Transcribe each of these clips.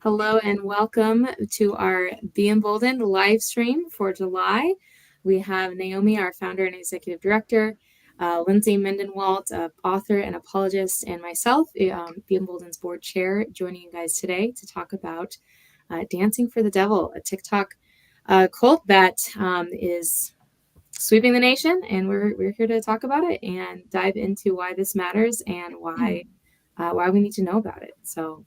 Hello and welcome to our Be Emboldened live stream for July. We have Naomi, our founder and executive director, Lindsey Medenwaldt, author and apologist, and myself, Be Emboldened's board chair, joining you guys today to talk about Dancing for the Devil, a TikTok cult that is sweeping the nation, and we're here to talk about it and dive into why this matters and why we need to know about it. So.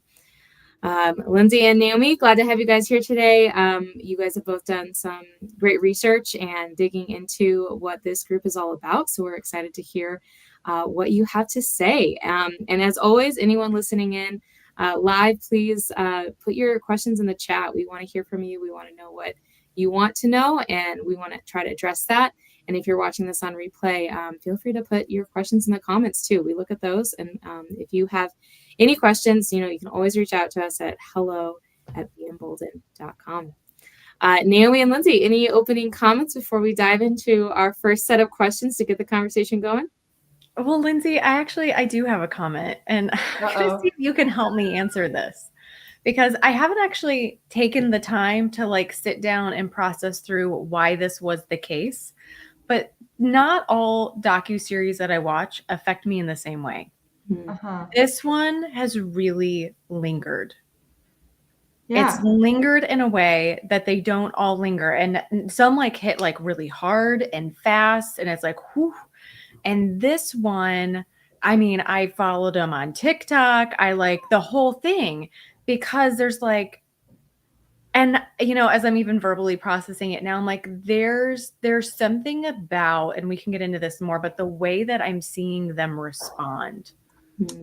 Lindsey and Naomi, glad to have you guys here today. You guys have both done some great research and digging into what this group is all about. So we're excited to hear what you have to say. And as always, anyone listening in live, please put your questions in the chat. We want to hear from you. We want to know what you want to know, and we want to try to address that. And if you're watching this on replay, feel free to put your questions in the comments too. We look at those. And if you have any questions, you can always reach out to us at hello@beemboldened.com. Naomi and Lindsey, any opening comments before we dive into our first set of questions to get the conversation going? Well, Lindsey, I do have a comment, and I'm going to see if you can help me answer this, because I haven't actually taken the time to sit down and process through why this was the case. But not all docuseries that I watch affect me in the same way. This one has really lingered. Yeah. It's lingered in a way that they don't all linger. And some hit really hard and fast. And it's whew. And this one, I followed them on TikTok. I like the whole thing because there's and as I'm even verbally processing it now, I'm there's something about, and we can get into this more, but the way that I'm seeing them respond,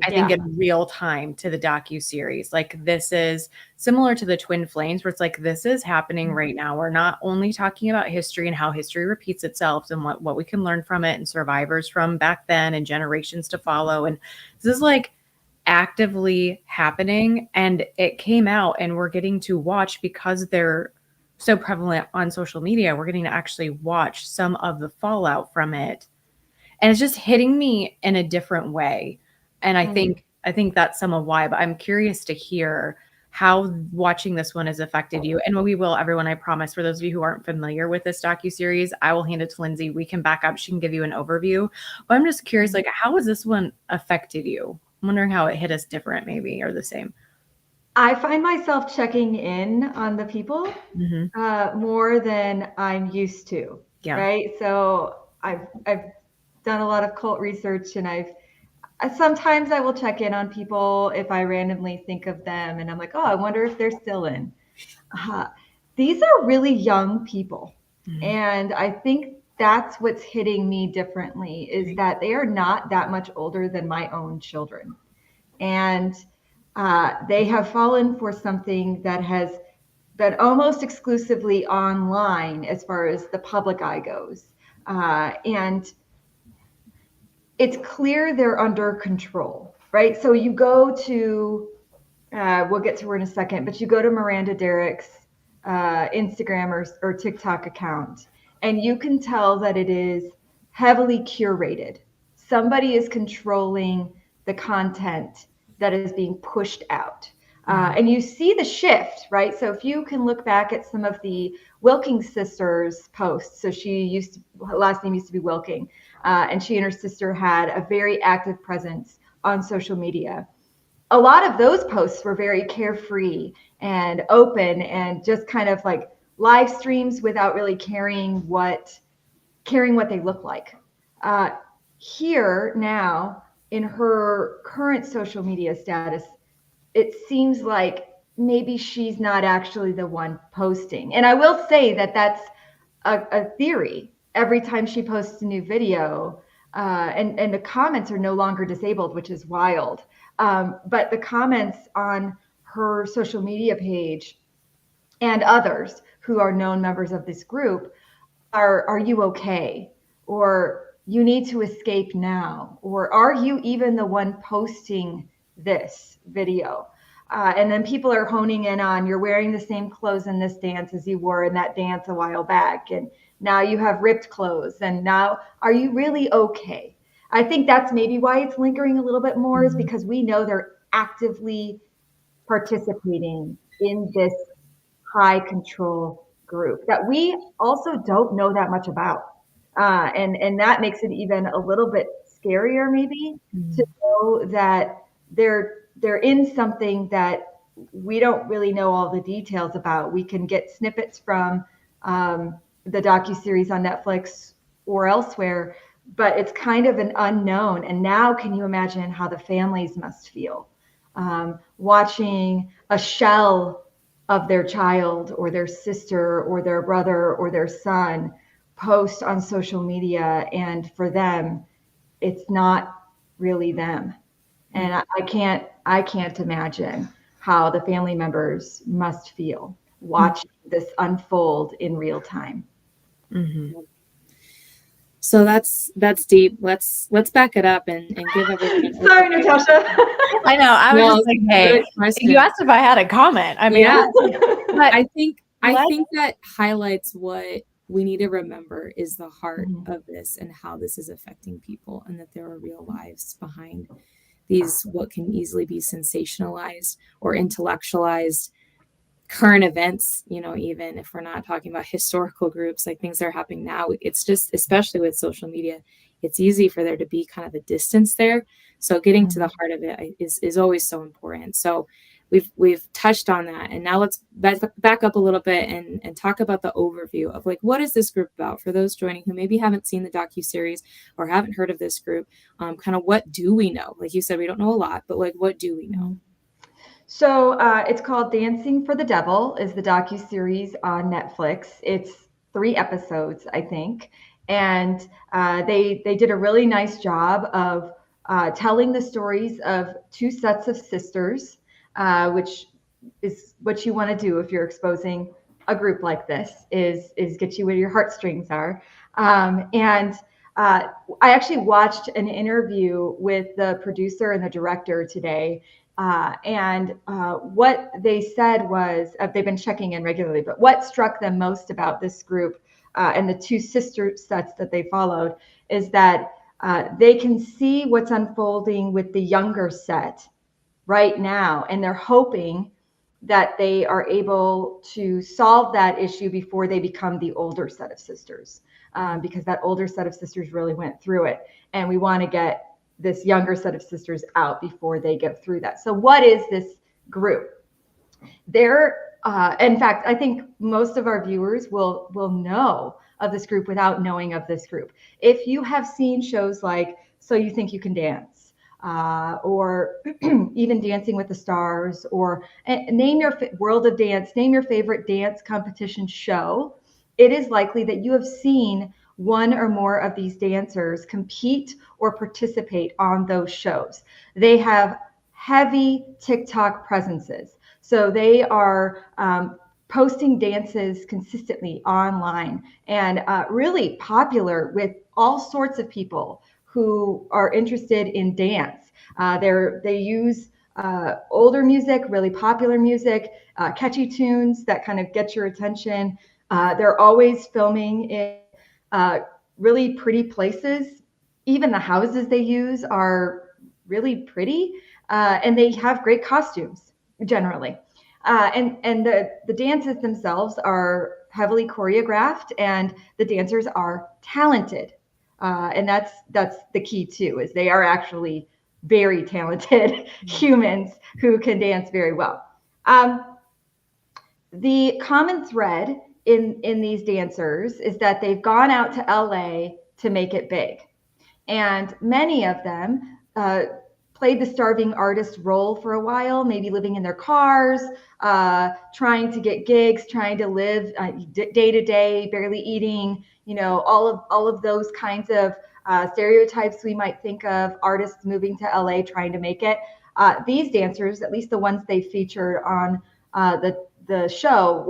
I think in real time to the docuseries, this is similar to the Twin Flames, where it's this is happening right now. We're not only talking about history and how history repeats itself and what we can learn from it and survivors from back then and generations to follow. And this is actively happening, and it came out, and we're getting to watch, because they're so prevalent on social media, we're getting to actually watch some of the fallout from it, and it's just hitting me in a different way. And I think that's some of why, but I'm curious to hear how watching this one has affected you. And we will, everyone, I promise, for those of you who aren't familiar with this docuseries, I will hand it to Lindsey. We can back up. She can give you an overview, but I'm just curious, how has this one affected you? I'm wondering how it hit us different, maybe, or the same. I find myself checking in on the people more than I'm used to. Yeah. Right. So I've done a lot of cult research, and sometimes I will check in on people if I randomly think of them, and I'm like, oh, I wonder if they're still in. These are really young people, and I think that's what's hitting me differently, is that they are not that much older than my own children. And they have fallen for something that has been almost exclusively online as far as the public eye goes. And it's clear they're under control, right? So you go to, we'll get to her in a second, but you go to Miranda Derrick's Instagram or TikTok account, and you can tell that it is heavily curated. Somebody is controlling the content that is being pushed out. And you see the shift, right? So if you can look back at some of the Wilking sisters posts, so her last name used to be Wilking, and she and her sister had a very active presence on social media. A lot of those posts were very carefree and open, and just kind of live streams without really caring what they look like. Here now, in her current social media status, it seems like maybe she's not actually the one posting. And I will say that that's a theory. Every time she posts a new video, and the comments are no longer disabled, which is wild. But the comments on her social media page and others who are known members of this group are you okay? Or you need to escape now? Or are you even the one posting this video? And then people are honing in on, you're wearing the same clothes in this dance as you wore in that dance a while back. And now you have ripped clothes. And now, are you really okay? I think that's maybe why it's lingering a little bit more, is because we know they're actively participating in this high control group that we also don't know that much about. And that makes it even a little bit scarier maybe to know that they're in something that we don't really know all the details about. We can get snippets from the docuseries on Netflix or elsewhere, but it's kind of an unknown. And now can you imagine how the families must feel watching a shell of their child or their sister or their brother or their son post on social media, and for them it's not really them. And I can't imagine how the family members must feel watching this unfold in real time. Mm-hmm. So that's deep. Let's back it up and give everyone. Sorry, Natasha. I know. I was just like, hey, you asked if I had a comment. I mean, yeah. But I think that highlights what we need to remember is the heart of this and how this is affecting people, and that there are real lives behind these what can easily be sensationalized or intellectualized current events. Even if we're not talking about historical groups, like things that are happening now, it's just, especially with social media, it's easy for there to be kind of a distance there. So getting to the heart of it is always so important. So we've touched on that, and now let's back up a little bit and talk about the overview of like, what is this group about for those joining who maybe haven't seen the docuseries or haven't heard of this group. Kind of what do we know? Like you said, we don't know a lot, but like, what do we know? So it's called Dancing for the Devil, is the docuseries on Netflix. It's 3 episodes, I think. And they did a really nice job of telling the stories of 2 sets of sisters, which is what you want to do if you're exposing a group like this, is get you where your heartstrings are. And I actually watched an interview with the producer and the director today. And what they said was, they've been checking in regularly, but what struck them most about this group and the 2 sister sets that they followed is that they can see what's unfolding with the younger set right now. And they're hoping that they are able to solve that issue before they become the older set of sisters, because that older set of sisters really went through it. And we want to get this younger set of sisters out before they get through that. So what is this group? In fact, I think most of our viewers will know of this group without knowing of this group. If you have seen shows like So You Think You Can Dance, or even Dancing with the Stars, or name your World of Dance, name your favorite dance competition show, it is likely that you have seen one or more of these dancers compete or participate on those shows. They have heavy TikTok presences. So they are posting dances consistently online, and really popular with all sorts of people who are interested in dance. They use older music, really popular music, catchy tunes that kind of get your attention. They're always filming in really pretty places. Even the houses they use are really pretty, and they have great costumes generally. And the dances themselves are heavily choreographed, and the dancers are talented. And that's the key too, is they are actually very talented humans who can dance very well. The common thread in these dancers is that they've gone out to LA to make it big. And many of them played the starving artist role for a while, maybe living in their cars, trying to get gigs, trying to live day to day, barely eating, all of those kinds of stereotypes we might think of artists moving to LA trying to make it. These dancers, at least the ones they featured on the show,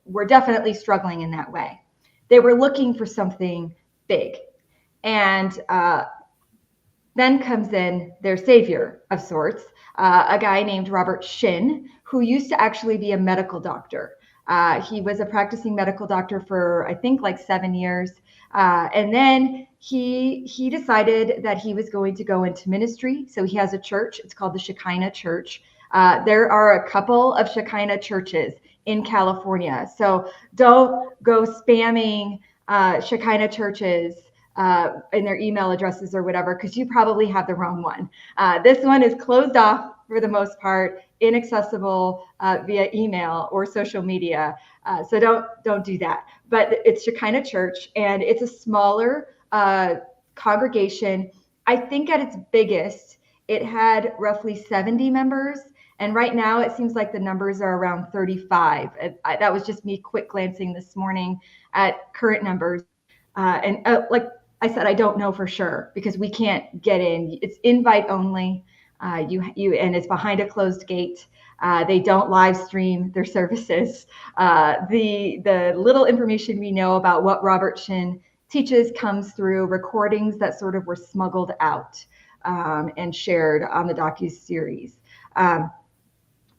were definitely struggling in that way. They were looking for something big. And then comes in their savior of sorts, a guy named Robert Shin, who used to actually be a medical doctor. He was a practicing medical doctor for, I think, like 7 years. And then he decided that he was going to go into ministry. So he has a church. It's called the Shekinah Church. There are a couple of Shekinah churches in California. So don't go spamming Shekinah churches in their email addresses or whatever, because you probably have the wrong one. This one is closed off for the most part, inaccessible via email or social media. So don't do that. But it's Shekinah Church, and it's a smaller congregation. I think at its biggest, it had roughly 70 members. And right now, it seems like the numbers are around 35. That was just me quick glancing this morning at current numbers. Like I said, I don't know for sure because we can't get in. It's invite only. And it's behind a closed gate. They don't live stream their services. The little information we know about what Robert Shin teaches comes through recordings that sort of were smuggled out and shared on the docuseries.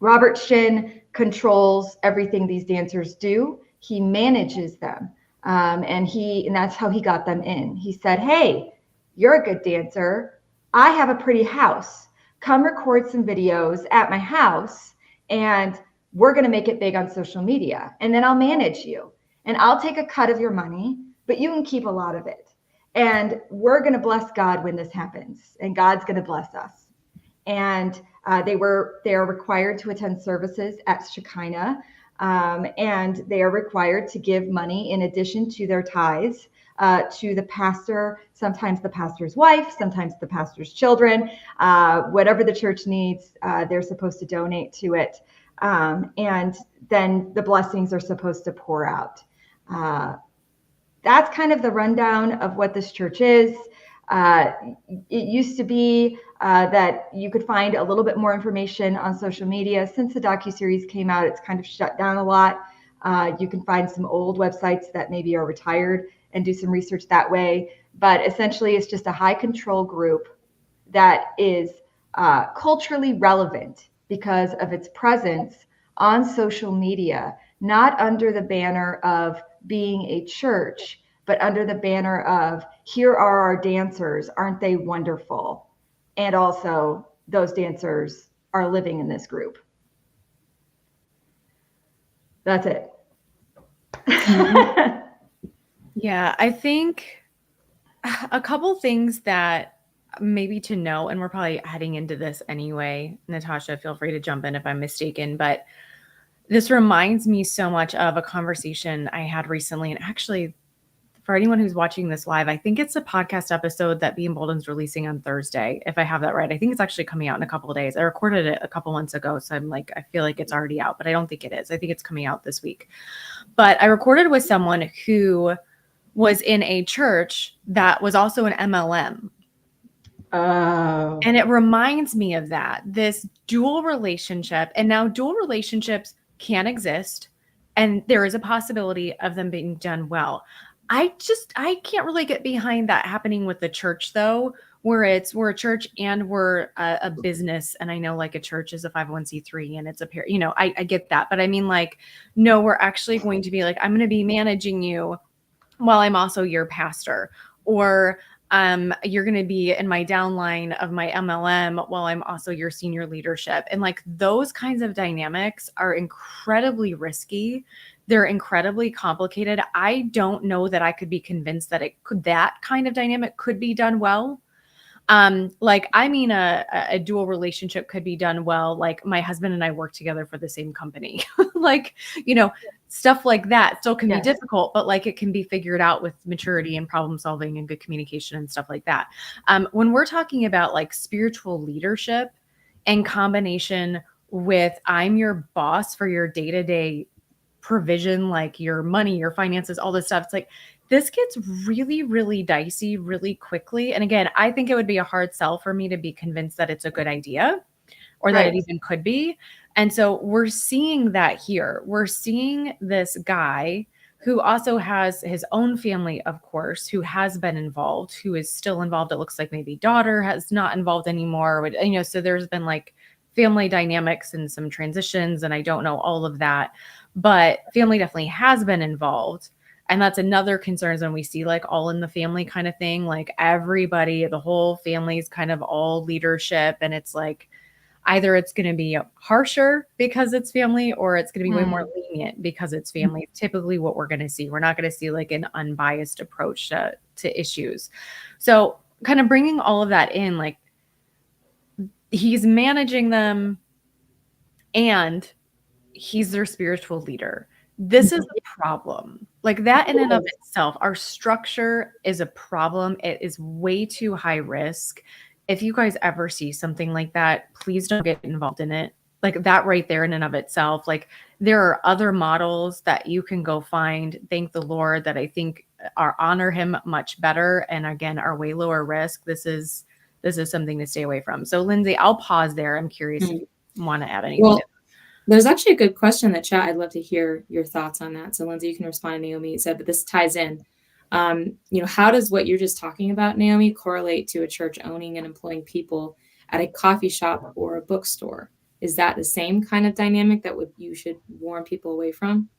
Robert Shin controls everything these dancers do. He manages them. And that's how he got them in. He said, hey, you're a good dancer. I have a pretty house. Come record some videos at my house and we're going to make it big on social media. And then I'll manage you and I'll take a cut of your money, but you can keep a lot of it. And we're going to bless God when this happens, and God's going to bless us. And they are required to attend services at Shekinah. And they are required to give money in addition to their tithes to the pastor, sometimes the pastor's wife, sometimes the pastor's children, whatever the church needs, they're supposed to donate to it. And then the blessings are supposed to pour out. That's kind of the rundown of what this church is. It used to be that you could find a little bit more information on social media. Since the docuseries came out, it's kind of shut down a lot. You can find some old websites that maybe are retired and do some research that way. But essentially, it's just a high control group that is culturally relevant because of its presence on social media, not under the banner of being a church, but under the banner of, here are our dancers, aren't they wonderful? And also, those dancers are living in this group. That's it. Yeah, I think a couple things that maybe to know, and we're probably heading into this anyway. Natasha, feel free to jump in if I'm mistaken, but this reminds me so much of a conversation I had recently. And actually, for anyone who's watching this live, I think it's a podcast episode that Be Emboldened's releasing on Thursday, if I have that right. I think it's actually coming out in a couple of days. I recorded it a couple months ago, so I feel like it's already out, but I don't think it is. I think it's coming out this week. But I recorded with someone who was in a church that was also an MLM. Oh. And it reminds me of that, this dual relationship. And now dual relationships can exist, and there is a possibility of them being done well. I can't really get behind that happening with the church, though, where we're a church and we're a business. And I know like a church is a 501c3 and it's I get that. But I mean, like, no, we're actually going to be like, I'm going to be managing you while I'm also your pastor, or you're going to be in my downline of my MLM while I'm also your senior leadership. And like those kinds of dynamics are incredibly risky. They're incredibly complicated. I don't know that I could be convinced that that kind of dynamic could be done well. A dual relationship could be done well. Like my husband and I work together for the same company, stuff like that still can be difficult, but like it can be figured out with maturity and problem solving and good communication and stuff like that. When we're talking about like spiritual leadership in combination with I'm your boss for your day-to-day provision, like your money, your finances, all this stuff. It's like, this gets really, really dicey really quickly. And again, I think it would be a hard sell for me to be convinced that it's a good idea or that it even could be. And so we're seeing that here. We're seeing this guy who also has his own family, of course, who has been involved, who is still involved. It looks like maybe daughter has not involved anymore. So there's been like family dynamics and some transitions, and I don't know all of that, but family definitely has been involved. And that's another concern when we see like all in the family kind of thing, like everybody, the whole family is kind of all leadership. And it's like, Either it's going to be harsher because it's family, or it's going to be way more lenient because it's family. Typically what we're going to see. We're not going to see like an unbiased approach to issues. So kind of bringing all of that in, like he's managing them and he's their spiritual leader. This is a problem. Like that in and of itself, our structure is a problem. It is way too high risk. If you guys ever see something like that, please don't get involved in it. Like that right there in and of itself. Like there are other models that you can go find, thank the Lord, that I think are honor him much better. And again, are way lower risk. This is something to stay away from. So Lindsey, I'll pause there. I'm curious if you want to add anything. Well, there's actually a good question in the chat. I'd love to hear your thoughts on that. So Lindsey, you can respond. Naomi said, but this ties in. How does what you're just talking about, Naomi, correlate to a church owning and employing people at a coffee shop or a bookstore? Is that the same kind of dynamic that you should warn people away from?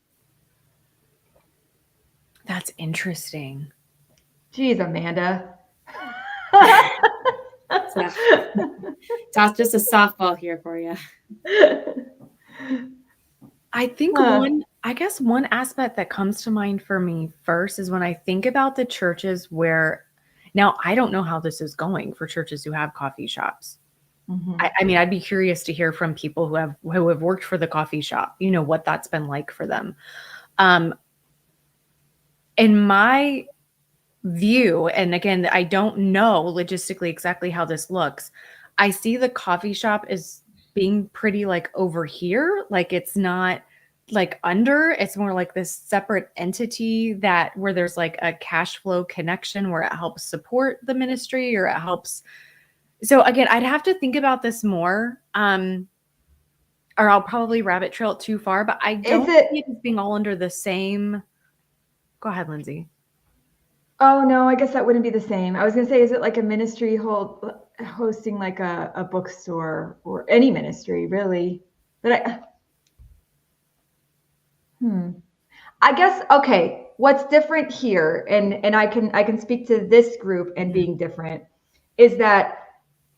That's interesting. Geez, Amanda. That's just a softball here for you. I think one aspect that comes to mind for me first is when I think about the churches where, now I don't know how this is going for churches who have coffee shops. I mean, I'd be curious to hear from people who have worked for the coffee shop, what that's been like for them. In my view, and again, I don't know logistically exactly how this looks, I see the coffee shop as being pretty like over here. Like it's not like under, it's more like this separate entity where there's like a cash flow connection where it helps support the ministry or it helps. So again, I'd have to think about this more. Or I'll probably rabbit trail it too far, but I don't see it as being all under the same. Go ahead, Lindsey. Oh, no, I guess that wouldn't be the same. I was going to say, is it like a ministry hosting like a bookstore or any ministry, really? But I guess, okay, what's different here, and I can speak to this group and being different, is that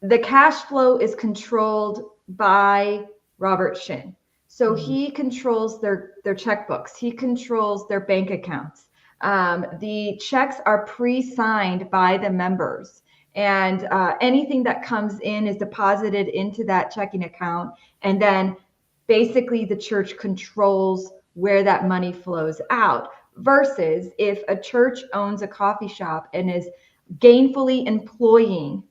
the cash flow is controlled by Robert Shin. So he controls their checkbooks. He controls their bank accounts. The checks are pre-signed by the members, and anything that comes in is deposited into that checking account. And then basically the church controls where that money flows out, versus if a church owns a coffee shop and is gainfully employing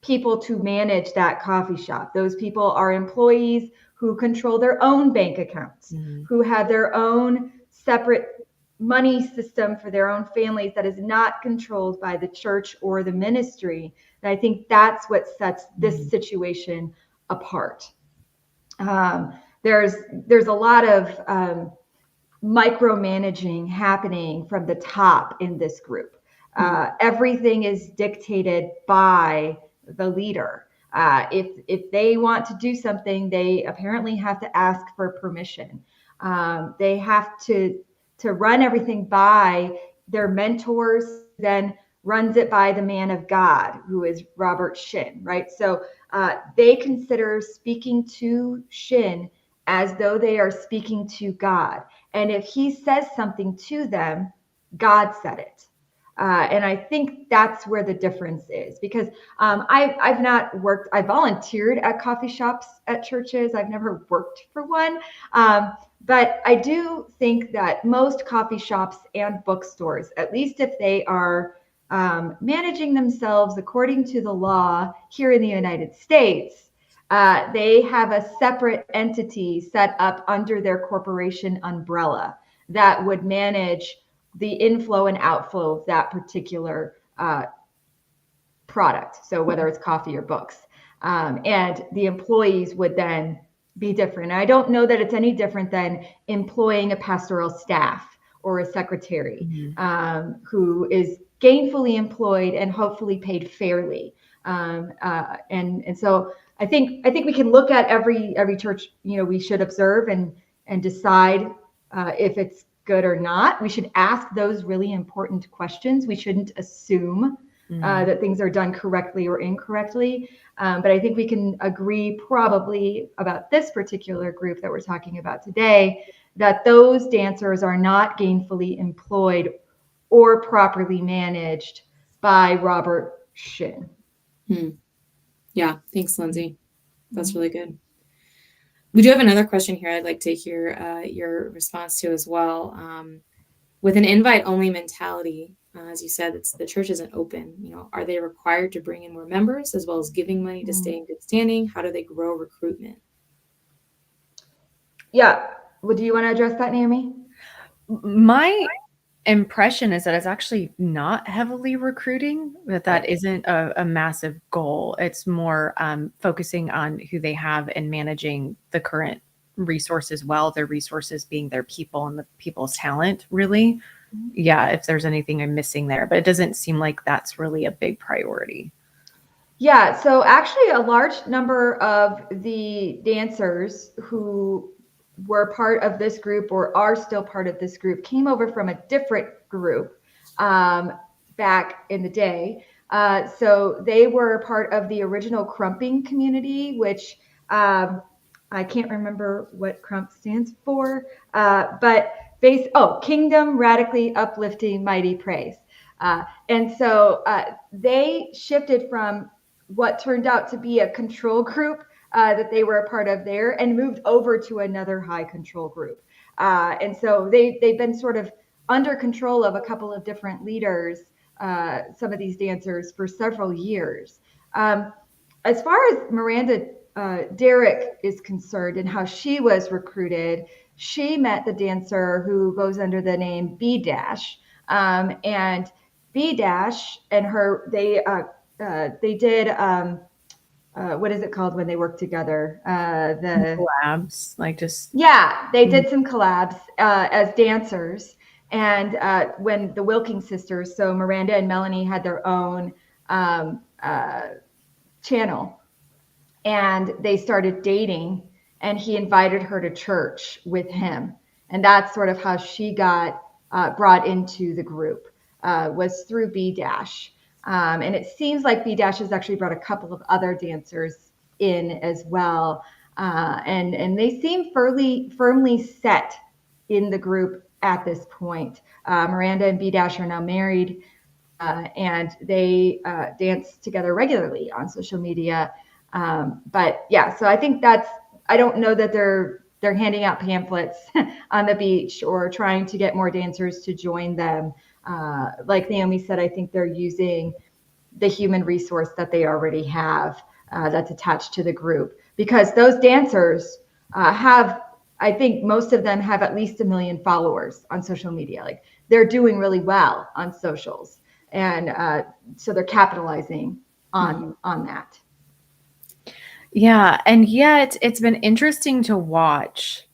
people to manage that coffee shop. Those people are employees who control their own bank accounts, who have their own separate money system for their own families that is not controlled by the church or the ministry. And I think that's what sets this situation apart. There's a lot of micromanaging happening from the top in this group. Everything is dictated by the leader. If they want to do something, they apparently have to ask for permission. They have to run everything by their mentors, then runs it by the man of God, who is Robert Shin, right? So they consider speaking to Shin as though they are speaking to God. And if he says something to them, God said it. And I think that's where the difference is, because I've not worked, I volunteered at coffee shops at churches. I've never worked for one. But I do think that most coffee shops and bookstores, at least if they are managing themselves according to the law here in the United States, they have a separate entity set up under their corporation umbrella that would manage the inflow and outflow of that particular product. So whether it's coffee or books, and the employees would then be different. I don't know that it's any different than employing a pastoral staff or a secretary who is gainfully employed and hopefully paid fairly. And so I think we can look at every church, we should observe and decide if it's good or not. We should ask those really important questions. We shouldn't assume that things are done correctly or incorrectly. But I think we can agree probably about this particular group that we're talking about today, that those dancers are not gainfully employed or properly managed by Robert Shin. Yeah, thanks, Lindsey. That's really good. We do have another question here I'd like to hear your response to as well. With an invite-only mentality, as you said, the church isn't open. Are they required to bring in more members as well as giving money to stay in good standing? How do they grow recruitment? Yeah. Well, do you want to address that, Naomi? My impression is that it's actually not heavily recruiting, that isn't a massive goal. It's more focusing on who they have and managing the current resources well, their resources being their people and the people's talent, really. Yeah, if there's anything I'm missing there, but it doesn't seem like that's really a big priority. Yeah, so actually a large number of the dancers who were part of this group or are still part of this group came over from a different group back in the day. So they were part of the original crumping community, which I can't remember what crump stands for, but Kingdom, Radically Uplifting, Mighty Praise. And so they shifted from what turned out to be a control group that they were a part of there and moved over to another high control group. And so they've been sort of under control of a couple of different leaders, some of these dancers, for several years. As far as Miranda Derrick is concerned and how she was recruited, she met the dancer who goes under the name B Dash, and B Dash and her, they did what is it called when they work together? The collabs, they did some collabs as dancers. And when the Wilkins sisters, so Miranda and Melanie, had their own channel, and they started dating, and he invited her to church with him, and that's sort of how she got brought into the group, was through B Dash. And it seems like B Dash has actually brought a couple of other dancers in as well. And they seem firmly set in the group at this point. Miranda and B Dash are now married, and they dance together regularly on social media. But yeah, so I think I don't know that they're handing out pamphlets on the beach or trying to get more dancers to join them. Like Naomi said, I think they're using the human resource that they already have that's attached to the group, because those dancers I think most of them have at least 1 million followers on social media. Like, they're doing really well on socials. And so they're capitalizing on that. Yeah. And yet it's been interesting to watch,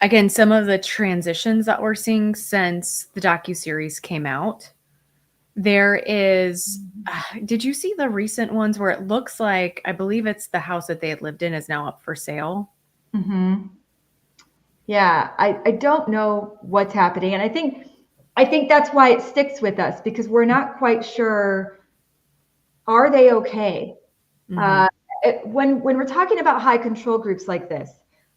again, some of the transitions that we're seeing since the docuseries came out. There is, did you see the recent ones where it looks like, I believe it's the house that they had lived in is now up for sale? Mm-hmm. Yeah, I don't know what's happening. And I think that's why it sticks with us, because we're not quite sure, are they okay? Mm-hmm. When we're talking about high control groups like this,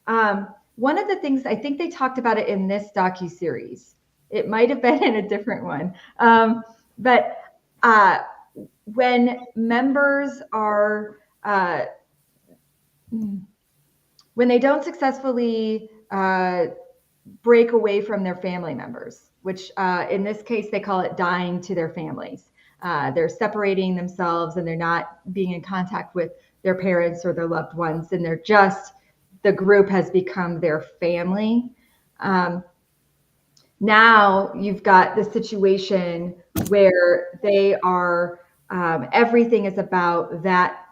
one of the things, I think they talked about it in this docuseries, it might have been in a different one, but when members are, when they don't successfully break away from their family members, which in this case, they call it dying to their families. They're separating themselves and they're not being in contact with their parents or their loved ones. And the group has become their family. Now you've got the situation where they are, everything is about that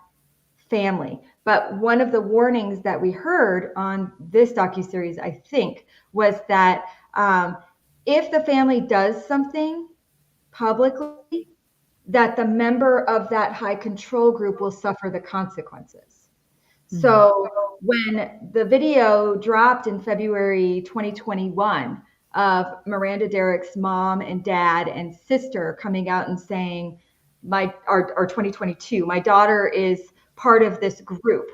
family. But one of the warnings that we heard on this docuseries, I think, was that if the family does something publicly, that the member of that high control group will suffer the consequences. Mm-hmm. So when the video dropped in February 2021 of Miranda Derrick's mom and dad and sister coming out and saying, our 2022, my daughter is part of this group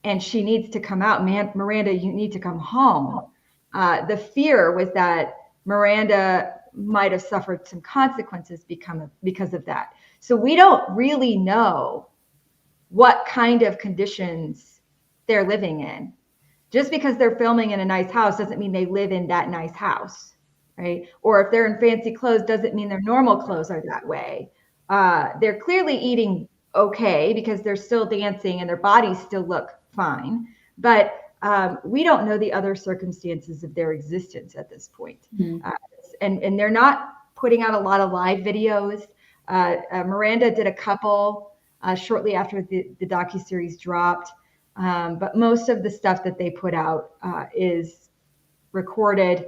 and she needs to come out. Man, Miranda, you need to come home. The fear was that Miranda might have suffered some consequences because of that. So we don't really know what kind of conditions they're living in. Just because they're filming in a nice house doesn't mean they live in that nice house, right? Or if they're in fancy clothes doesn't mean their normal clothes are that way. They're clearly eating okay because they're still dancing and their bodies still look fine. But we don't know the other circumstances of their existence at this point. Mm-hmm. And they're not putting out a lot of live videos. Miranda did a couple shortly after the docuseries dropped. But most of the stuff that they put out is recorded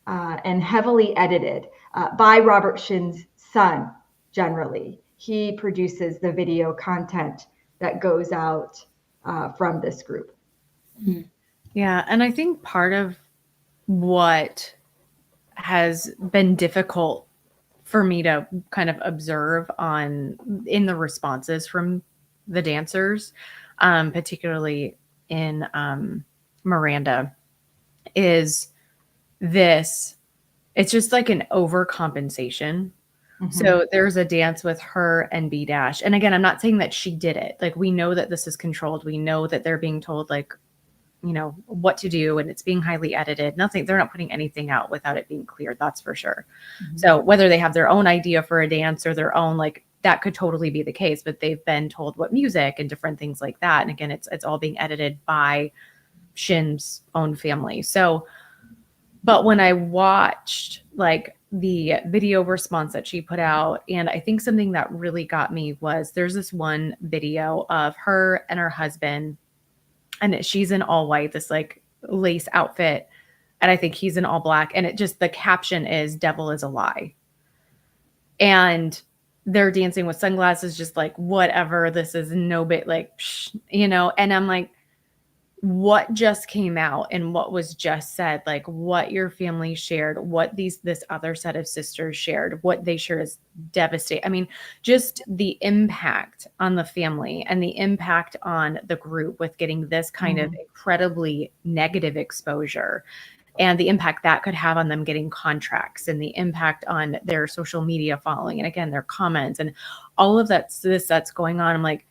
and heavily edited by Robert Shin's son, generally. He produces the video content that goes out from this group. Yeah, and I think part of what has been difficult for me to kind of observe in the responses from the dancers, particularly in Miranda, is this. It's just like an overcompensation. Mm-hmm. So there's a dance with her and B Dash. And again, I'm not saying that she did it. Like, we know that this is controlled. We know that they're being told, like, you know, what to do, and it's being highly edited. They're not putting anything out without it being cleared. That's for sure. Mm-hmm. So whether they have their own idea for a dance or their own, like, that could totally be the case, but they've been told what music and different things like that. And again, it's all being edited by Shin's own family. So, but when I watched like the video response that she put out, and I think something that really got me was there's this one video of her and her husband, and she's in all white, this like lace outfit. And I think he's in all black. And it just, the caption is "Devil is a lie." And they're dancing with sunglasses, just like, whatever, this is no bit, like, psh, you know? And I'm like, what just came out and what was just said, like what your family shared, what this other set of sisters shared, what they shared is devastating. I mean, just the impact on the family and the impact on the group with getting this kind of incredibly negative exposure, and the impact that could have on them getting contracts, and the impact on their social media following, and again, their comments and all of that's going on. I'm like,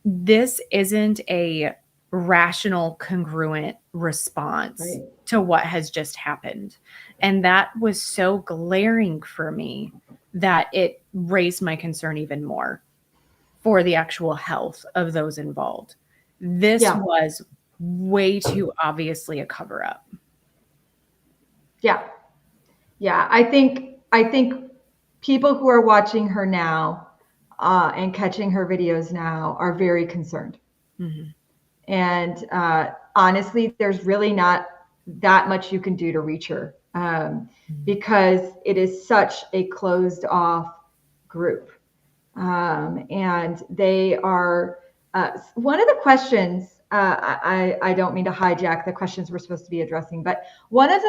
this isn't a rational, congruent response to what has just happened. And that was so glaring for me that it raised my concern even more for the actual health of those involved. This was way too obviously a cover-up. Yeah. I think people who are watching her now and catching her videos now are very concerned. Mm-hmm. And honestly, there's really not that much you can do to reach her because it is such a closed off group. And they are, one of the questions, I don't mean to hijack the questions we're supposed to be addressing, but one of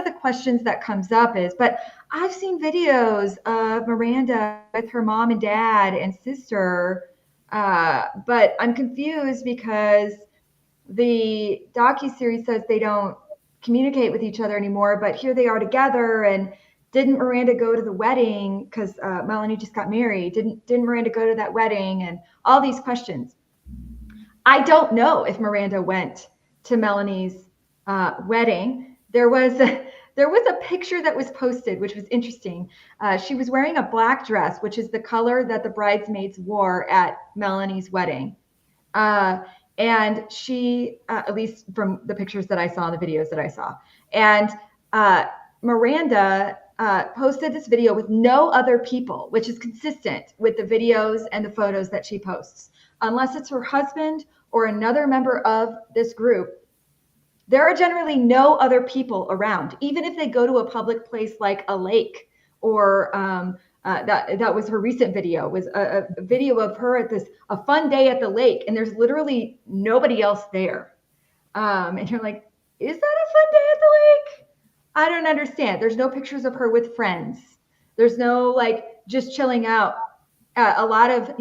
the questions that comes up is, but I've seen videos of Miranda with her mom and dad and sister, but I'm confused because the docuseries says they don't communicate with each other anymore, but here they are together. And didn't Miranda go to the wedding? Because Melanie just got married. Didn't Miranda go to that wedding? And all these questions. I don't know if Miranda went to Melanie's wedding. There was a picture that was posted, which was interesting. She was wearing a black dress, which is the color that the bridesmaids wore at Melanie's wedding. And she, at least from the pictures that I saw and the videos that I saw, and Miranda posted this video with no other people, which is consistent with the videos and the photos that she posts. Unless it's her husband or another member of this group, there are generally no other people around, even if they go to a public place like a lake or that was her recent video, was a video of her at a fun day at the lake, and there's literally nobody else there. And you're like, is that a fun day at the lake? I don't understand. There's no pictures of her with friends. There's no like just chilling out a lot of,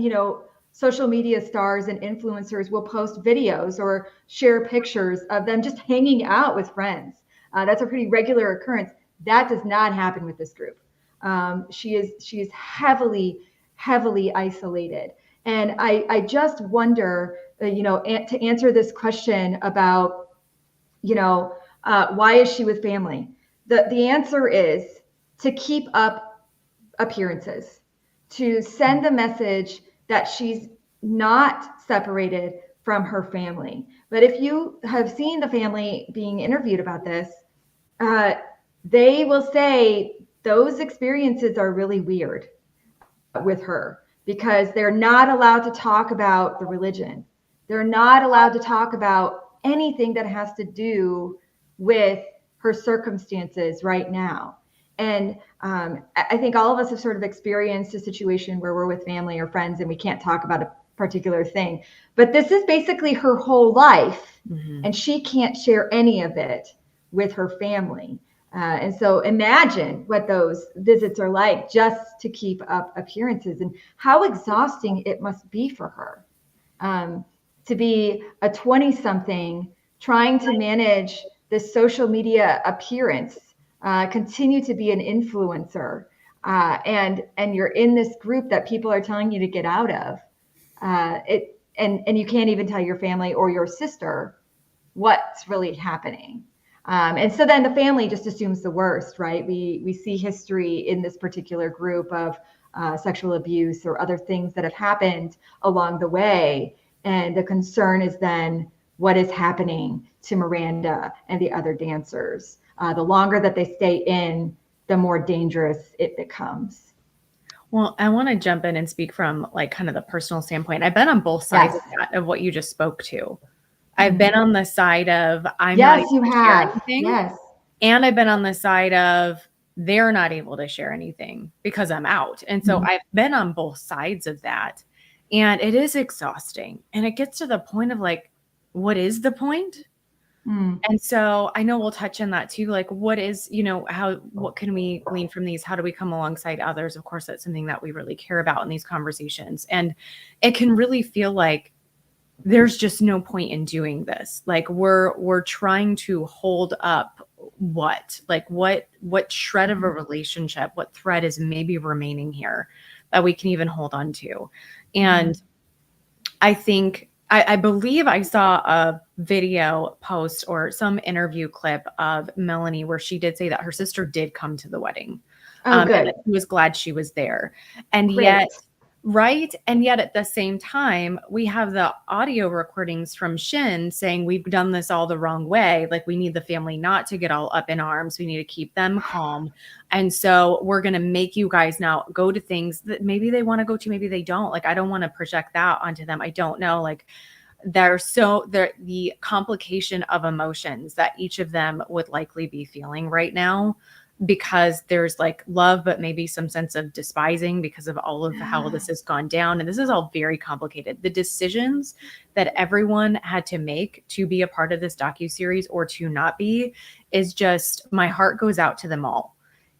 social media stars and influencers will post videos or share pictures of them just hanging out with friends. That's a pretty regular occurrence. That does not happen with this group. She is heavily isolated. And I just wonder, to answer this question about, why is she with family? The answer is to keep up appearances, to send the message that she's not separated from her family. But if you have seen the family being interviewed about this, they will say those experiences are really weird with her because they're not allowed to talk about the religion. They're not allowed to talk about anything that has to do with her circumstances right now. And I think all of us have sort of experienced a situation where we're with family or friends and we can't talk about a particular thing. But this is basically her whole life, and she can't share any of it with her family. And so imagine what those visits are like just to keep up appearances and how exhausting it must be for her to be a 20-something trying to manage this social media appearance, continue to be an influencer, and you're in this group that people are telling you to get out of. And you can't even tell your family or your sister what's really happening. And so then the family just assumes the worst, right? We see history in this particular group of sexual abuse or other things that have happened along the way. And the concern is then what is happening to Miranda and the other dancers. The longer that they stay in, the more dangerous it becomes. Well, I want to jump in and speak from like kind of the personal standpoint. I've been on both sides of that, of what you just spoke to. I've been on the side of I'm not able to share anything. Yes. And I've been on the side of they're not able to share anything because I'm out. And so I've been on both sides of that. And it is exhausting. And it gets to the point of like, what is the point? And so I know we'll touch on that too. Like, what is, what can we glean from these? How do we come alongside others? Of course, that's something that we really care about in these conversations. And it can really feel like there's just no point in doing this. Like we're trying to hold up what shred of a relationship, what thread is maybe remaining here that we can even hold on to. And I think, I believe I saw a video post or some interview clip of Melanie where she did say that her sister did come to the wedding. Good. And she was glad she was there. And yet, right. And yet at the same time, we have the audio recordings from Shin saying we've done this all the wrong way. Like we need the family not to get all up in arms. We need to keep them calm. And so we're going to make you guys now go to things that maybe they want to go to, maybe they don't. Like, I don't want to project that onto them. I don't know. Like the complication of emotions that each of them would likely be feeling right now, because there's like love, but maybe some sense of despising because of all of how this has gone down. And this is all very complicated. The decisions that everyone had to make to be a part of this docuseries or to not be is just, my heart goes out to them all.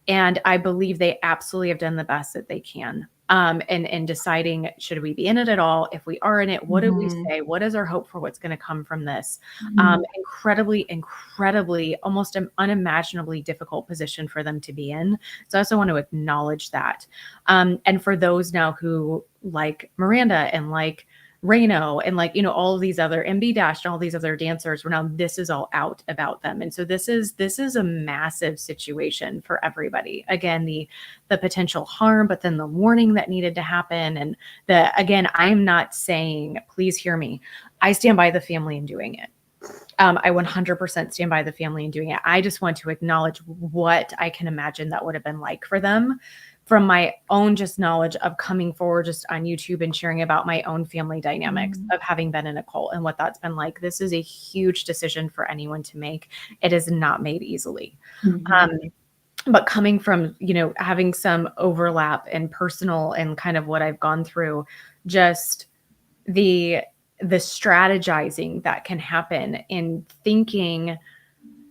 And I believe they absolutely have done the best that they can. And deciding, should we be in it at all? If we are in it, what do we say? What is our hope for what's going to come from this? Incredibly, almost an unimaginably difficult position for them to be in. So I also want to acknowledge that. And for those now who like Miranda and like Reno and like, all of these other MB Dash and all these other dancers, where now this is all out about them. And so this is a massive situation for everybody. Again, the potential harm, but then the warning that needed to happen. And again, I'm not saying, please hear me, I stand by the family in doing it. I 100% stand by the family in doing it. I just want to acknowledge what I can imagine that would have been like for them, from my own just knowledge of coming forward just on YouTube and sharing about my own family dynamics of having been in a cult and what that's been like. This is a huge decision for anyone to make. It is not made easily. But coming from, having some overlap and personal and kind of what I've gone through, just the strategizing that can happen in thinking,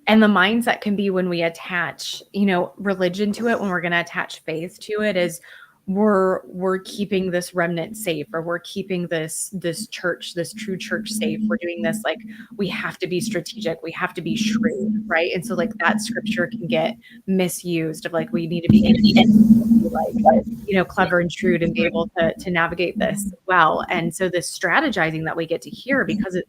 and the mindset can be when we attach, religion to it, when we're going to attach faith to it, is we're keeping this remnant safe, or we're keeping this church, this true church safe. We're doing this, like, we have to be strategic, we have to be shrewd, right? And so like that scripture can get misused of like, we need to be like, clever and shrewd and be able to navigate this well. And so this strategizing that we get to hear, because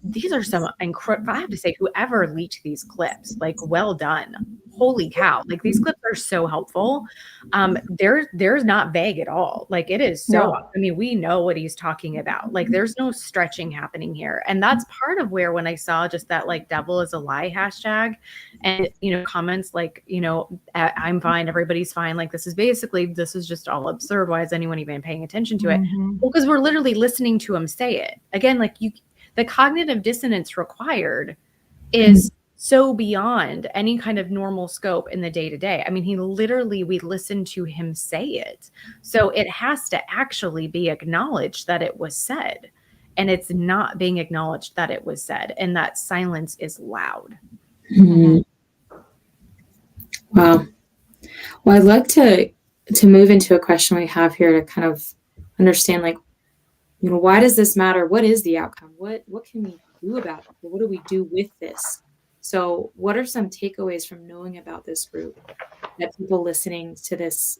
these are some incredible, I have to say, whoever leaked these clips, like, well done. Holy cow. Like, these clips are so helpful. There's not vague at all. Like, it is so, I mean, we know what he's talking about. Like, there's no stretching happening here. And that's part of where, when I saw just that, like, devil is a lie hashtag and, comments like, I'm fine, everybody's fine. Like, this is just all absurd. Why is anyone even paying attention to it? Well, because we're literally listening to him say it. Again, like, the cognitive dissonance required is so beyond any kind of normal scope in the day-to-day. I mean, we listened to him say it. So it has to actually be acknowledged that it was said. And it's not being acknowledged that it was said. And that silence is loud. Mm-hmm. Wow. Well, I'd like to move into a question we have here to kind of understand, like, why does this matter? What is the outcome? What can we do about it? What do we do with this? So what are some takeaways from knowing about this group that people listening to this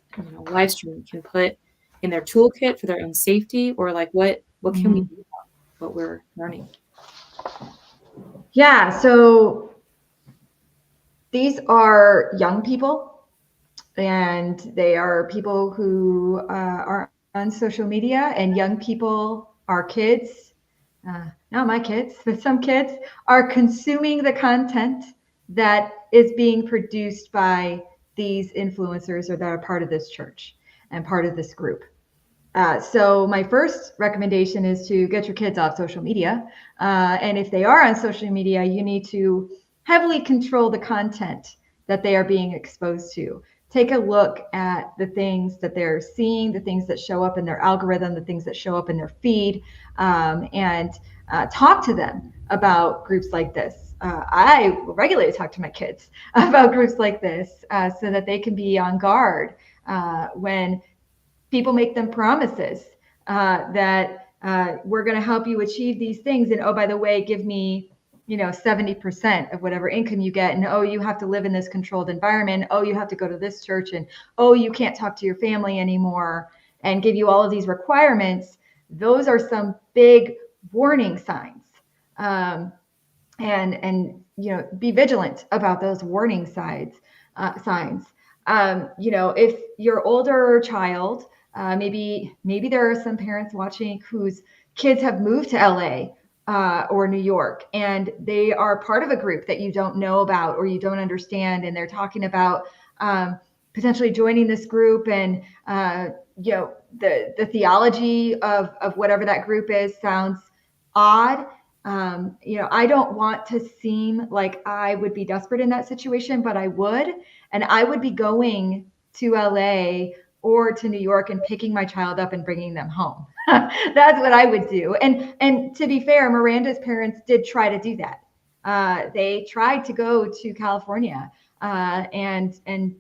live stream can put in their toolkit for their own safety? Or like, what can we do about what we're learning? Yeah, so these are young people, and they are people who are on social media, and young people are kids. Not my kids, but some kids are consuming the content that is being produced by these influencers, or that are part of this church and part of this group. So my first recommendation is to get your kids off social media. And if they are on social media, you need to heavily control the content that they are being exposed to. Take a look at the things that they're seeing, the things that show up in their algorithm, the things that show up in their feed, and talk to them about groups like this. I regularly talk to my kids about groups like this so that they can be on guard when people make them promises that we're going to help you achieve these things. And, oh, by the way, give me 70% of whatever income you get. And, oh, you have to live in this controlled environment. Oh, you have to go to this church. And, oh, you can't talk to your family anymore, and give you all of these requirements. Those are some big warning signs. And be vigilant about those warning signs. If your older child, maybe there are some parents watching whose kids have moved to LA or New York, and they are part of a group that you don't know about or you don't understand, and they're talking about potentially joining this group, and the theology of whatever that group is sounds odd. I don't want to seem like I would be desperate in that situation, but I would, and I would be going to LA or to New York and picking my child up and bringing them home. That's what I would do. And to be fair, Miranda's parents did try to do that. They tried to go to California and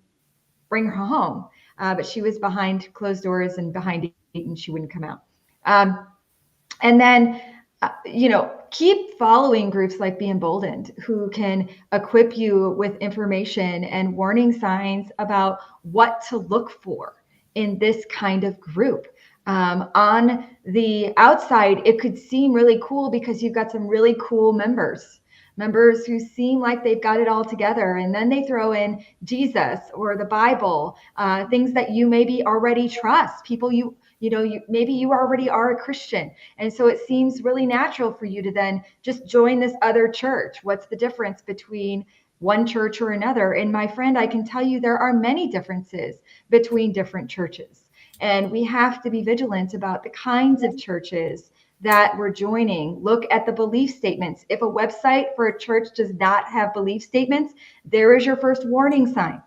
bring her home, but she was behind closed doors and behind a gate, and she wouldn't come out. And then, keep following groups like Be Emboldened, who can equip you with information and warning signs about what to look for in this kind of group. On the outside, it could seem really cool because you've got some really cool members who seem like they've got it all together. And then they throw in Jesus or the Bible, things that you maybe already trust, people maybe you already are a Christian. And so it seems really natural for you to then just join this other church. What's the difference between one church or another? And my friend, I can tell you there are many differences between different churches. And we have to be vigilant about the kinds of churches that we're joining. Look at the belief statements. If a website for a church does not have belief statements, there is your first warning sign.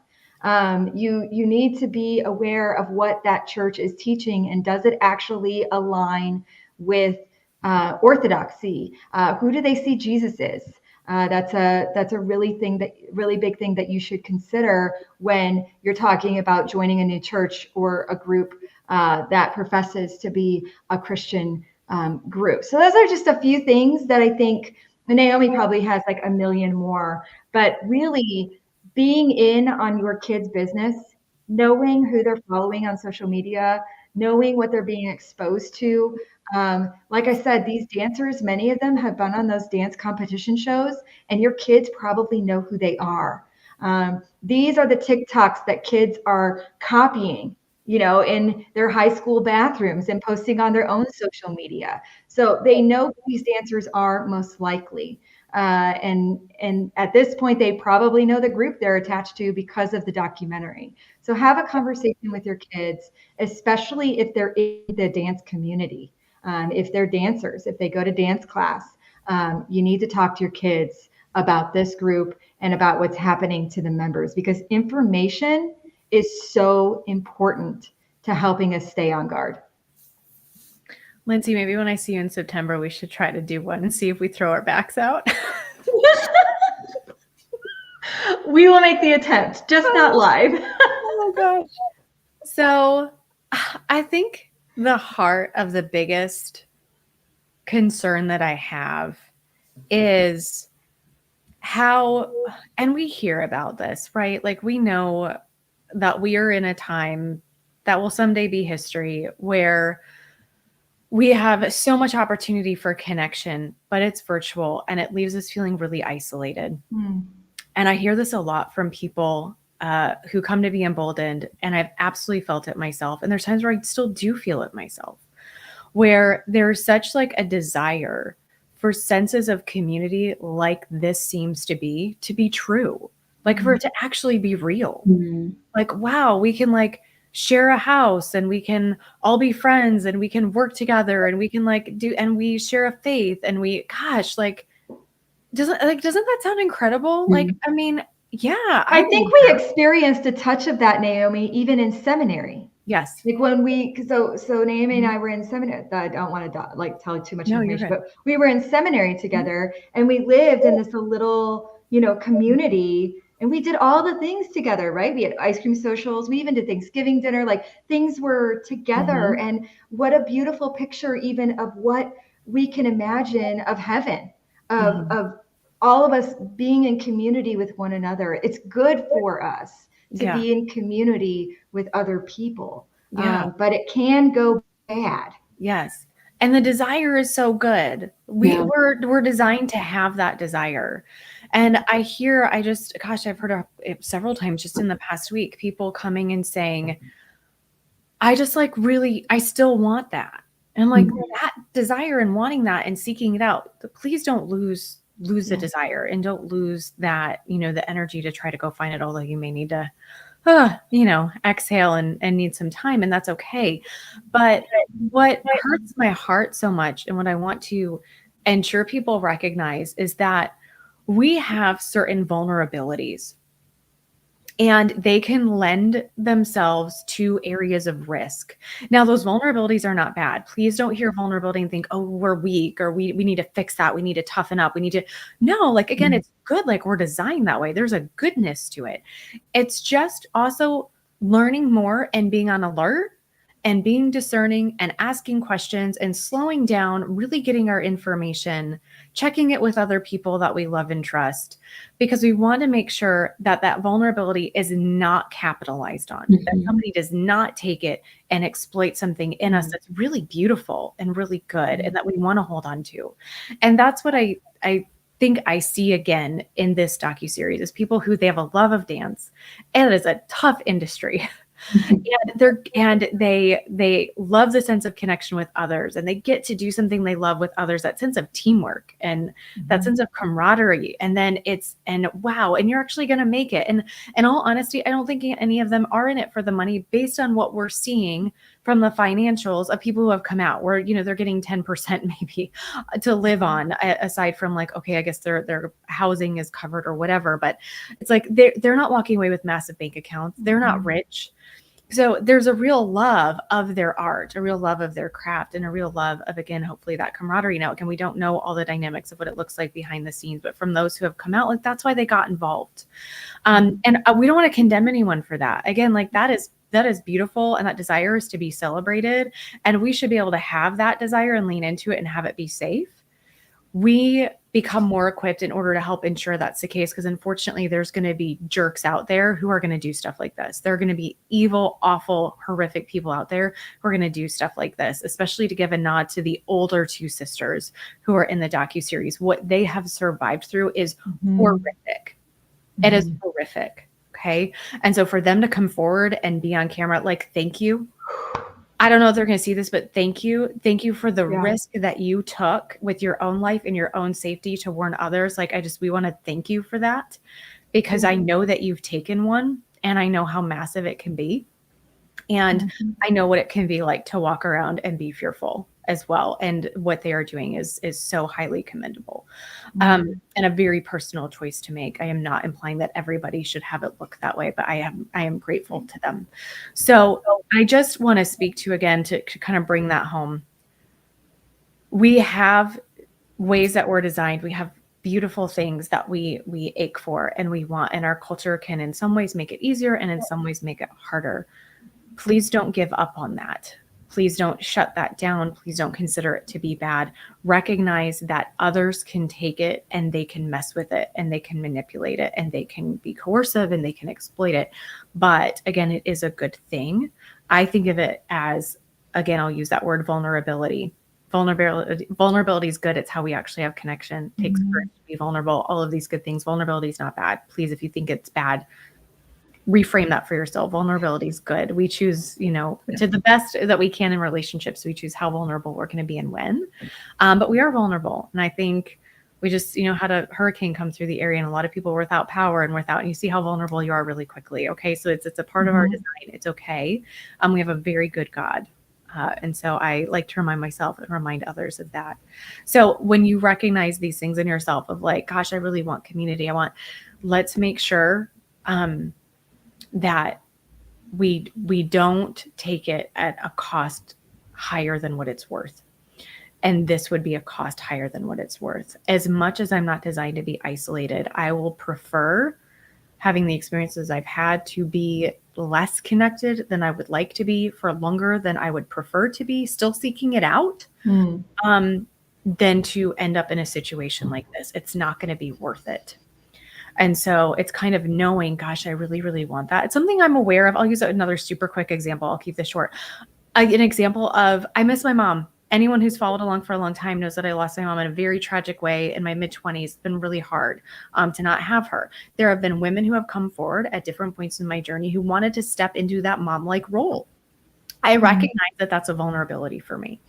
You need to be aware of what that church is teaching, and does it actually align with orthodoxy? Who do they see Jesus is? That's a really big thing that you should consider when you're talking about joining a new church or a group that professes to be a Christian group. So those are just a few things that I think Naomi probably has like a million more, but really being in on your kids' business, knowing who they're following on social media, knowing what they're being exposed to. Like I said, these dancers, many of them have been on those dance competition shows, and your kids probably know who they are. These are the TikToks that kids are copying, in their high school bathrooms and posting on their own social media. So they know who these dancers are most likely. And at this point, they probably know the group they're attached to because of the documentary. So have a conversation with your kids, especially if they're in the dance community. If they're dancers, if they go to dance class, you need to talk to your kids about this group and about what's happening to the members, because information is so important to helping us stay on guard. Lindsey, maybe when I see you in September, we should try to do one and see if we throw our backs out. We will make the attempt, just not live. Oh my gosh. So I think the heart of the biggest concern that I have is how, and we hear about this, right? Like we know that we are in a time that will someday be history where we have so much opportunity for connection, but it's virtual and it leaves us feeling really isolated. And I hear this a lot from people who come to be emboldened, and I've absolutely felt it myself. And there's times where I still do feel it myself, where there's such like a desire for senses of community like this seems to be true, like for it to actually be real. Like, wow, we can like share a house and we can all be friends and we can work together and we can like do, and we share a faith and we, gosh, like, doesn't that sound incredible? Like, I mean, yeah. I think we experienced a touch of that, Naomi, even in seminary. Yes. Like when so Naomi and I were in seminary. I don't want to like tell you too much information, but we were in seminary together and we lived in this little, community, and we did all the things together, right? We had ice cream socials. We even did Thanksgiving dinner, like things were together. And what a beautiful picture even of what we can imagine of heaven, of all of us being in community with one another. It's good for us to be in community with other people. But it can go bad. Yes. And the desire is so good. We're designed to have that desire. And I've heard it several times just in the past week, people coming and saying, I still want that. And I'm like, that desire and wanting that and seeking it out, please don't lose the desire and don't lose that, the energy to try to go find it, although you may need to, exhale and need some time, and that's okay. But what hurts my heart so much, and what I want to ensure people recognize, is that we have certain vulnerabilities and they can lend themselves to areas of risk. Now, those vulnerabilities are not bad. Please don't hear vulnerability and think, oh, we're weak, or we need to fix that. We need to toughen up. No, like, again, it's good. Like, we're designed that way. There's a goodness to it. It's just also learning more and being on alert and being discerning and asking questions and slowing down, really getting our information, checking it with other people that we love and trust, because we want to make sure that that vulnerability is not capitalized on, that somebody does not take it and exploit something in us that's really beautiful and really good and that we want to hold on to. And that's what I think I see again in this docuseries, is people who, they have a love of dance, and it is a tough industry. And they love the sense of connection with others, and they get to do something they love with others, that sense of teamwork and that sense of camaraderie. And then wow, and you're actually going to make it. And in all honesty, I don't think any of them are in it for the money, based on what we're seeing from the financials of people who have come out, where, they're getting 10% maybe to live on, aside from like, okay, I guess their housing is covered or whatever. But it's like, they're not walking away with massive bank accounts. They're not rich. So there's a real love of their art, a real love of their craft, and a real love of, again, hopefully that camaraderie. Now, again, we don't know all the dynamics of what it looks like behind the scenes, but from those who have come out, like, that's why they got involved. And we don't want to condemn anyone for that. Again, like, that is that is beautiful. And that desire is to be celebrated. And we should be able to have that desire and lean into it and have it be safe. We become more equipped in order to help ensure that's the case. Because unfortunately, there's going to be jerks out there who are going to do stuff like this. There are going to be evil, awful, horrific people out there who are going to do stuff like this, especially to give a nod to the older two sisters who are in the docuseries. What they have survived through is horrific. It is horrific. Okay. And so for them to come forward and be on camera, like, thank you. I don't know if they're going to see this, but thank you. Thank you for the risk that you took with your own life and your own safety to warn others. Like, we want to thank you for that, because I know that you've taken one and I know how massive it can be. And I know what it can be like to walk around and be fearful as well. And what they are doing is so highly commendable, and a very personal choice to make. I am not implying that everybody should have it look that way, but I am grateful to them. So I just want to speak to, again, to kind of bring that home. We have ways that we're designed. We have beautiful things that we ache for and we want, and our culture can in some ways make it easier and in some ways make it harder. Please don't give up on that. Please don't shut that down. Please don't consider it to be bad. Recognize that others can take it and they can mess with it and they can manipulate it and they can be coercive and they can exploit it. But again, it is a good thing. I think of it as, again, I'll use that word, vulnerability. Vulnerability is good. It's how we actually have connection. It takes courage to be vulnerable. All of these good things. Vulnerability is not bad. Please, if you think it's bad, reframe that for yourself. Vulnerability is good. We choose, to the best that we can in relationships, we choose how vulnerable we're going to be and when. But we are vulnerable. And I think we just, had a hurricane come through the area and a lot of people were without power and you see how vulnerable you are really quickly. Okay. So it's a part of our design. It's okay. We have a very good God. And so I like to remind myself and remind others of that. So when you recognize these things in yourself of like, gosh, I really want community. Let's make sure, that we don't take it at a cost higher than what it's worth. And this would be a cost higher than what it's worth. As much as I'm not designed to be isolated, I will prefer having the experiences I've had to be less connected than I would like to be for longer than I would prefer to be, still seeking it out, than to end up in a situation like this. It's not going to be worth it. And so it's kind of knowing, gosh, I really, really want that. It's something I'm aware of. I'll use another super quick example. I'll keep this short. An example of, I miss my mom. Anyone who's followed along for a long time knows that I lost my mom in a very tragic way in my mid-20s. It's been really hard to not have her. There have been women who have come forward at different points in my journey who wanted to step into that mom-like role. I recognize that that's a vulnerability for me.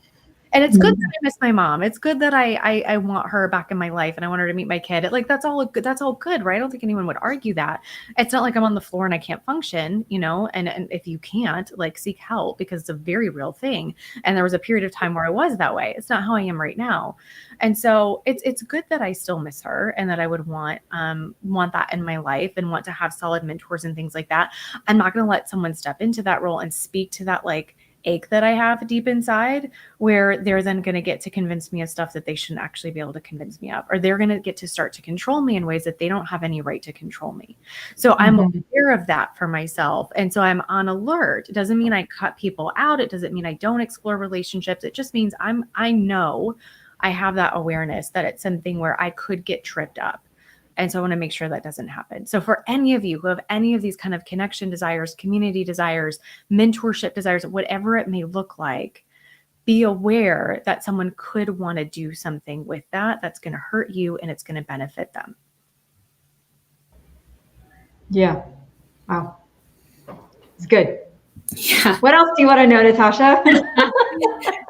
And it's good that I miss my mom. It's good that I want her back in my life and I want her to meet my kid. That's all good. That's all good, right? I don't think anyone would argue that. It's not like I'm on the floor and I can't function, and if you can't, like, seek help, because it's a very real thing. And there was a period of time where I was that way. It's not how I am right now. And so it's good that I still miss her and that I would want that in my life and want to have solid mentors and things like that. I'm not going to let someone step into that role and speak to that, like, ache that I have deep inside, where they're then going to get to convince me of stuff that they shouldn't actually be able to convince me of, or they're going to get to start to control me in ways that they don't have any right to control me. So I'm aware of that for myself. And so I'm on alert. It doesn't mean I cut people out. It doesn't mean I don't explore relationships. It just means I know I have that awareness that it's something where I could get tripped up. And so I want to make sure that doesn't happen. So for any of you who have any of these kind of connection desires, community desires, mentorship desires, whatever it may look like, be aware that someone could want to do something with that's going to hurt you and it's going to benefit them. Yeah. Wow. It's good. Yeah. What else do you want to know, Natasha?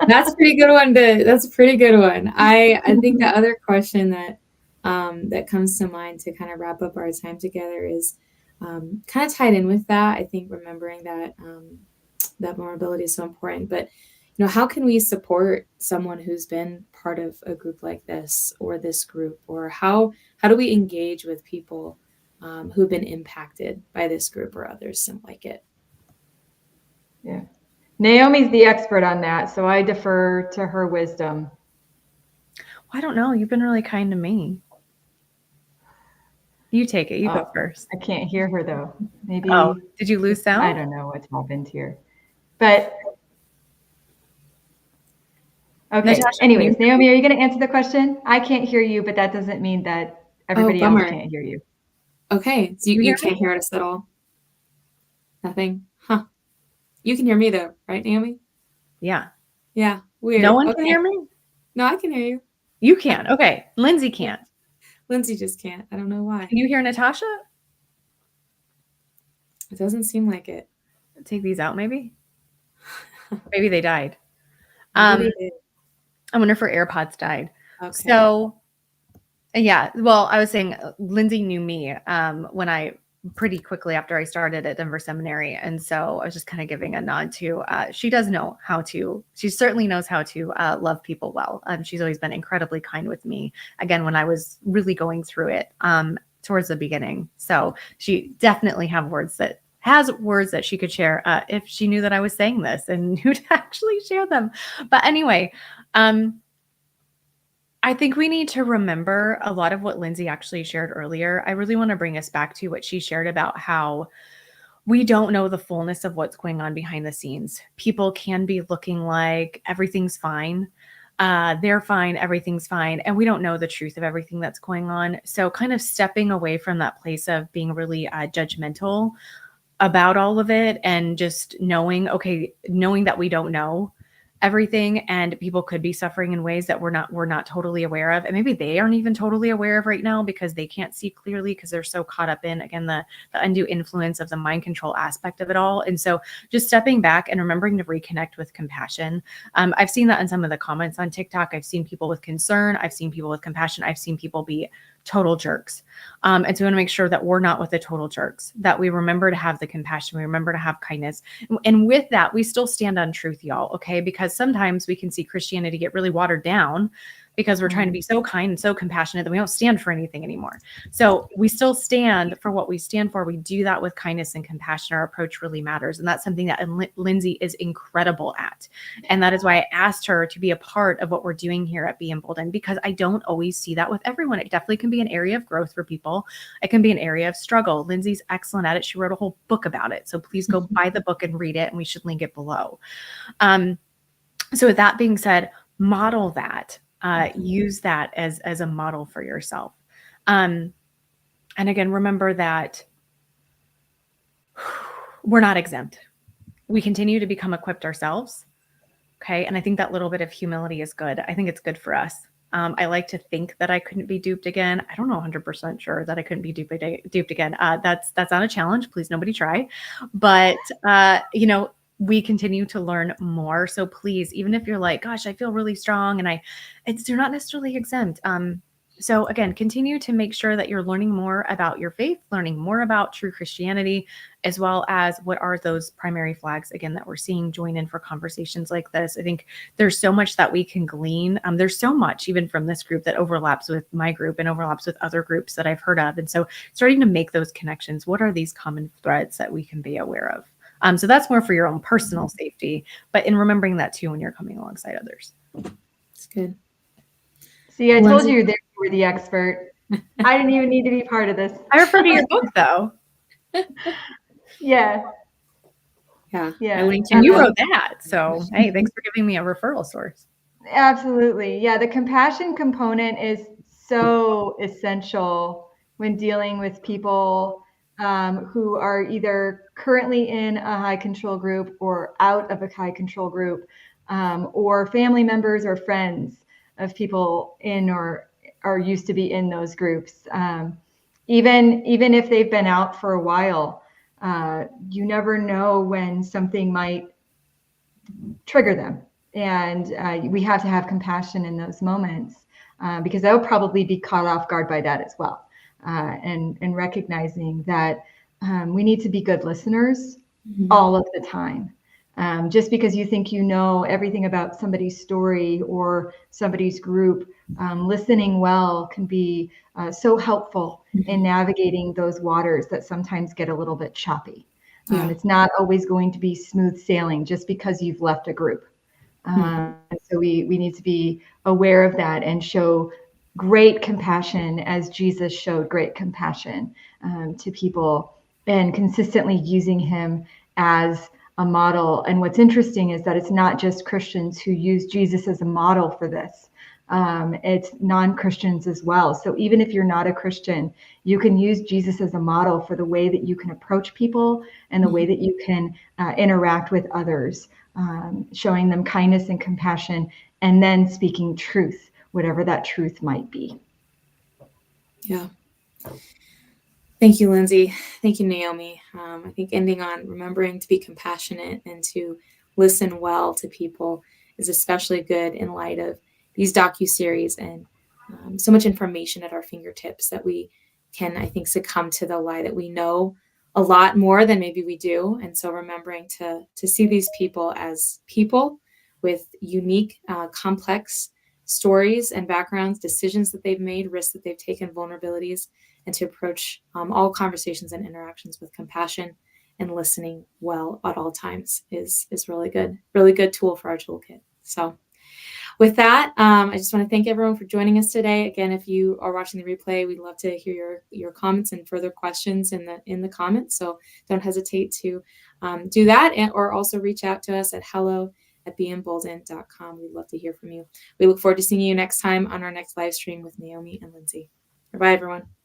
That's a pretty good one. That's a pretty good one. I think the other question that comes to mind to kind of wrap up our time together is kind of tied in with that. I think remembering that that vulnerability is so important. But how can we support someone who's been part of a group like this or this group, or how do we engage with people who've been impacted by this group or others like it? Yeah, Naomi's the expert on that, so I defer to her wisdom. Well, I don't know. You've been really kind to me. You take it. You go first. I can't hear her though. Maybe. Oh, did you lose sound? I don't know what's happened here. But okay. Natasha, anyways, Naomi, are you going to answer the question? I can't hear you, but that doesn't mean that everybody else can't hear you. Okay. So you can't hear us at all? Nothing? Huh. You can hear me though, right, Naomi? Yeah. Yeah. Weird. No one can hear me? No, I can hear you. You can. Okay. Lindsey can't. Lindsey just can't. I don't know why. Can you hear Natasha? It doesn't seem like it. Take these out, maybe? Maybe they died. Maybe they did. I wonder if her AirPods died. Okay. So, yeah. Well, I was saying Lindsey knew me when I pretty quickly after I started at Denver Seminary. And so I was just kind of giving a nod to, she does know how to, she certainly knows how to love people well. She's always been incredibly kind with me, again, when I was really going through it towards the beginning. So she definitely has words that she could share if she knew that I was saying this and knew to actually share them. But anyway, I think we need to remember a lot of what Lindsey actually shared earlier. I really want to bring us back to what she shared about how we don't know the fullness of what's going on behind the scenes. People can be looking like everything's fine. They're fine. Everything's fine. And we don't know the truth of everything that's going on. So kind of stepping away from that place of being really judgmental about all of it and just knowing that we don't know everything and people could be suffering in ways that we're not totally aware of. And maybe they aren't even totally aware of right now because they can't see clearly because they're so caught up in, again, the undue influence of the mind control aspect of it all. And so just stepping back and remembering to reconnect with compassion. I've seen that in some of the comments on TikTok. I've seen people with concern. I've seen people with compassion. I've seen people be total jerks. And so we want to make sure that we're not with the total jerks, that we remember to have the compassion, we remember to have kindness. And with that, we still stand on truth, y'all, okay? Because sometimes we can see Christianity get really watered down because we're trying to be so kind and so compassionate that we don't stand for anything anymore. So we still stand for what we stand for. We do that with kindness and compassion. Our approach really matters. And that's something that Lindsey is incredible at. And that is why I asked her to be a part of what we're doing here at Be Emboldened, because I don't always see that with everyone. It definitely can be an area of growth for people. It can be an area of struggle. Lindsey's excellent at it. She wrote a whole book about it. So please go buy the book and read it. And we should link it below. So with that being said, model that. Use that as a model for yourself. And again, remember that we're not exempt. We continue to become equipped ourselves. Okay. And I think that little bit of humility is good. I think it's good for us. I like to think that I couldn't be duped again. I don't know 100% sure that I couldn't be duped again. That's not a challenge. Please, nobody try. But, we continue to learn more. So please, even if you're like, gosh, I feel really strong and you're not necessarily exempt. So again, continue to make sure that you're learning more about your faith, learning more about true Christianity, as well as what are those primary flags, again, that we're seeing. Join in for conversations like this. I think there's so much that we can glean. There's so much even from this group that overlaps with my group and overlaps with other groups that I've heard of. And so starting to make those connections, what are these common threads that we can be aware of? So that's more for your own personal safety, but in remembering that too when you're coming alongside others. It's good. See, I told you they were the expert. I didn't even need to be part of this. I refer to your book though. Yeah. Yeah. And you wrote that. So, hey, thanks for giving me a referral source. Absolutely. Yeah. The compassion component is so essential when dealing with people who are either currently in a high control group or out of a high control group, or family members or friends of people in or used to be in those groups. Even if they've been out for a while, you never know when something might trigger them. And we have to have compassion in those moments because they'll probably be caught off guard by that as well. And recognizing that we need to be good listeners all of the time. Just because you think you know everything about somebody's story or somebody's group, listening well can be so helpful in navigating those waters that sometimes get a little bit choppy. It's not always going to be smooth sailing just because you've left a group. So we need to be aware of that and show great compassion as Jesus showed great compassion to people, and consistently using him as a model. And what's interesting is that it's not just Christians who use Jesus as a model for this. It's non-Christians as well. So even if you're not a Christian, you can use Jesus as a model for the way that you can approach people and the way that you can interact with others, showing them kindness and compassion, and then speaking truth, whatever that truth might be. Yeah. Thank you, Lindsey. Thank you, Naomi. I think ending on remembering to be compassionate and to listen well to people is especially good in light of these docuseries and so much information at our fingertips that we can, I think, succumb to the lie that we know a lot more than maybe we do. And so remembering to see these people as people with unique, complex stories and backgrounds, decisions that they've made, risks that they've taken, vulnerabilities, and to approach all conversations and interactions with compassion and listening well at all times is really good tool for our toolkit. So with that, I just want to thank everyone for joining us today. Again, if you are watching the replay, we'd love to hear your comments and further questions in the comments. So don't hesitate to do that, or also reach out to us at hello@beemboldened.com. We'd love to hear from you. We look forward to seeing you next time on our next live stream with Naomi and Lindsey. Bye, everyone.